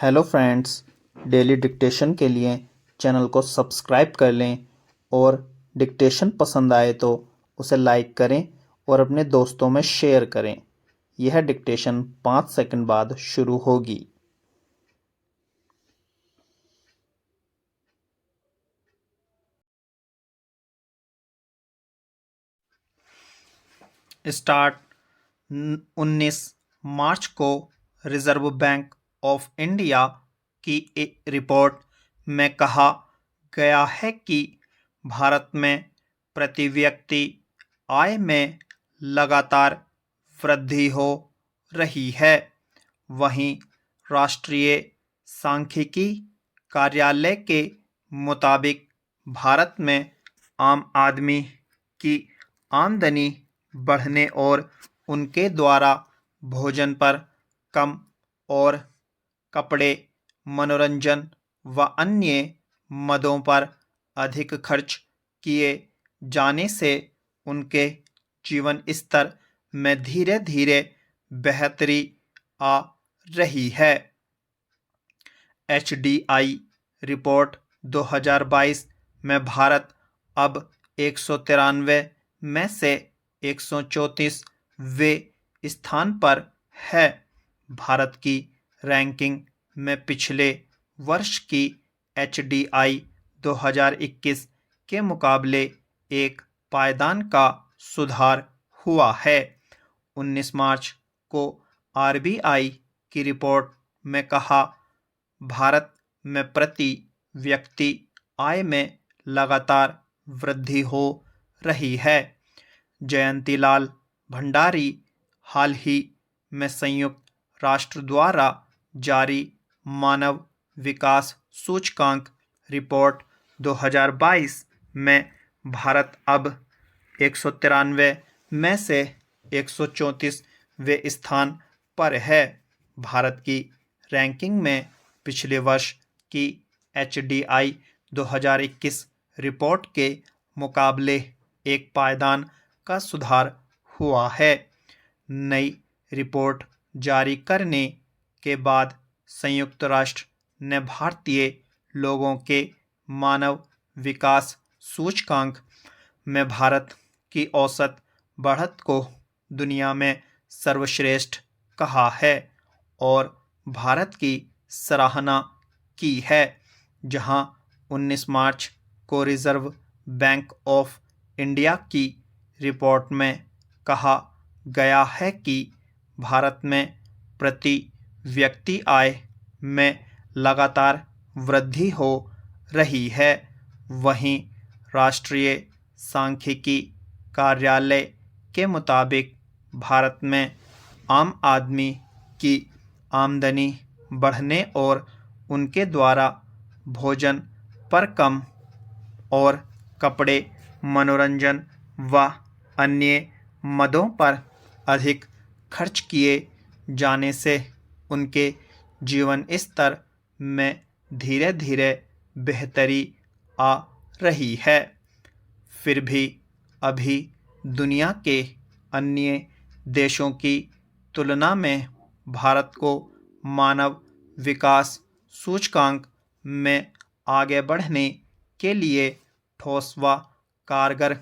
Hello friends, daily dictation के लिए channel को सब्सक्राइब कर लें और डिक्टेशन पसंद आए तो उसे लाइक करें और अपने दोस्तों में शेयर करें। यह डिक्टेशन 5 सेकंड बाद शुरू होगी। स्टार्ट। 19 मार्च को रिजर्व बैंक ऑफ इंडिया की एक रिपोर्ट में कहा गया है कि भारत में प्रति व्यक्ति आय में लगातार वृद्धि हो रही है। वहीं राष्ट्रीय सांख्यिकी कार्यालय के मुताबिक भारत में आम आदमी की आमदनी बढ़ने और उनके द्वारा भोजन पर कम और कपड़े, मनोरंजन व अन्य मदों पर अधिक खर्च किए जाने से उनके जीवन स्तर में धीरे धीरे बेहतरी आ रही है। HDI रिपोर्ट 2022 में भारत अब 193 में से 134वें स्थान पर है। भारत की रैंकिंग में पिछले वर्ष की HDI 2021 के मुकाबले एक पायदान का सुधार हुआ है। 19 मार्च को RBI की रिपोर्ट में कहा भारत में प्रति व्यक्ति आय में लगातार वृद्धि हो रही है। जयंतीलाल भंडारी हाल ही में संयुक्त राष्ट्र द्वारा जारी मानव विकास सूचकांक रिपोर्ट 2022 में भारत अब 193 में से 134वें स्थान पर है। भारत की रैंकिंग में पिछले वर्ष की HDI 2021 रिपोर्ट के मुकाबले एक पायदान का सुधार हुआ है। नई रिपोर्ट जारी करने के बाद संयुक्त राष्ट्र ने भारतीय लोगों के मानव विकास सूचकांक में भारत की औसत बढ़त को दुनिया में सर्वश्रेष्ठ कहा है और भारत की सराहना की है। जहां 19 मार्च को रिजर्व बैंक ऑफ इंडिया की रिपोर्ट में कहा गया है कि भारत में प्रति व्यक्ति आय में लगातार वृद्धि हो रही है। वहीं राष्ट्रीय सांख्यिकी कार्यालय के मुताबिक भारत में आम आदमी की आमदनी बढ़ने और उनके द्वारा भोजन पर कम और कपड़े, मनोरंजन व अन्य मदों पर अधिक खर्च किए जाने से उनके जीवन स्तर में धीरे धीरे बेहतरी आ रही है। फिर भी अभी दुनिया के अन्य देशों की तुलना में भारत को मानव विकास सूचकांक में आगे बढ़ने के लिए ठोस व कारगर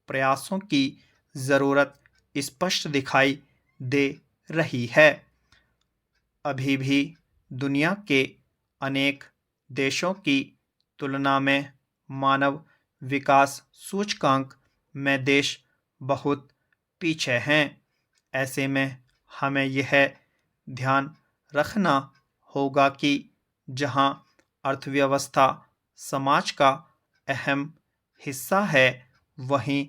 प्रयासों की ज़रूरत स्पष्ट दिखाई दे रही है। अभी भी दुनिया के अनेक देशों की तुलना में मानव विकास सूचकांक में देश बहुत पीछे हैं। ऐसे में हमें यह ध्यान रखना होगा कि जहां अर्थव्यवस्था समाज का अहम हिस्सा है, वहीं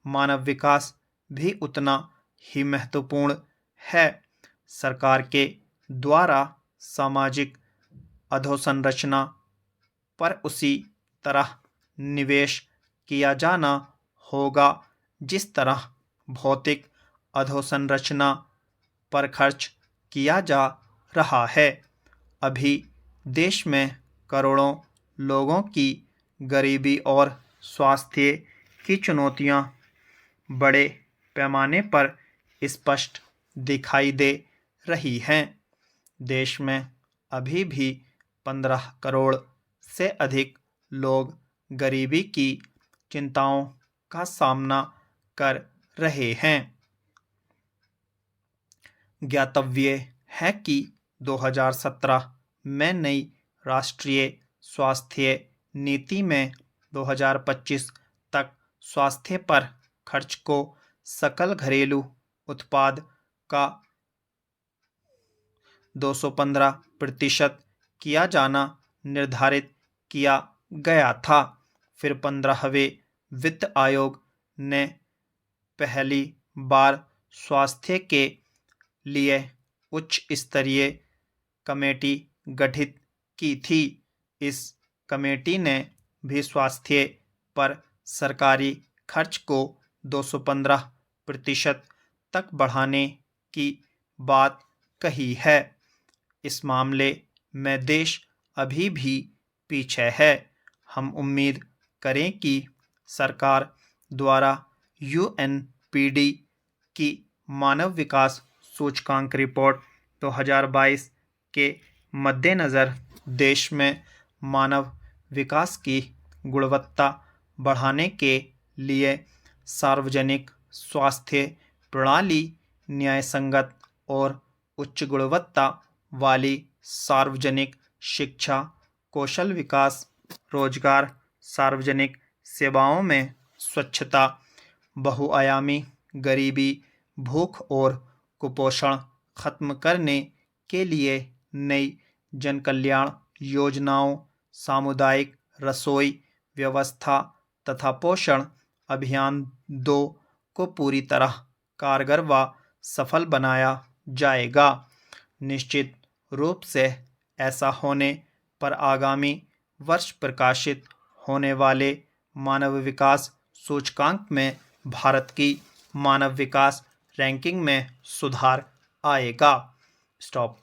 मानव विकास भी उतना ही महत्वपूर्ण है। सरकार के द्वारा सामाजिक अधोसंरचना पर उसी तरह निवेश किया जाना होगा जिस तरह भौतिक अधोसंरचना पर खर्च किया जा रहा है। अभी देश में करोड़ों लोगों की गरीबी और स्वास्थ्य की चुनौतियां बड़े पैमाने पर स्पष्ट दिखाई दे रही हैं। देश में अभी भी 15 करोड़ से अधिक लोग गरीबी की चिंताओं का सामना कर रहे हैं। ज्ञातव्य है कि 2017 में नई राष्ट्रीय स्वास्थ्य नीति में 2025 तक स्वास्थ्य पर खर्च को सकल घरेलू उत्पाद का 215% किया जाना निर्धारित किया गया था। फिर 15वें वित्त आयोग ने पहली बार स्वास्थ्य के लिए उच्च स्तरीय कमेटी गठित की थी। इस कमेटी ने भी स्वास्थ्य पर सरकारी खर्च को 215% तक बढ़ाने की बात कही है। इस मामले में देश अभी भी पीछे है। हम उम्मीद करें कि सरकार द्वारा यूएनपीडी की मानव विकास सूचकांक रिपोर्ट 2022 के मद्देनज़र देश में मानव विकास की गुणवत्ता बढ़ाने के लिए सार्वजनिक स्वास्थ्य प्रणाली, न्यायसंगत और उच्च गुणवत्ता वाली सार्वजनिक शिक्षा, कौशल विकास, रोजगार, सार्वजनिक सेवाओं में स्वच्छता, बहुआयामी गरीबी, भूख और कुपोषण खत्म करने के लिए नई जनकल्याण योजनाओं, सामुदायिक रसोई व्यवस्था तथा पोषण अभियान 2 को पूरी तरह कारगर व सफल बनाया जाएगा। निश्चित रूप से ऐसा होने पर आगामी वर्ष प्रकाशित होने वाले मानव विकास सूचकांक में भारत की मानव विकास रैंकिंग में सुधार आएगा। स्टॉप।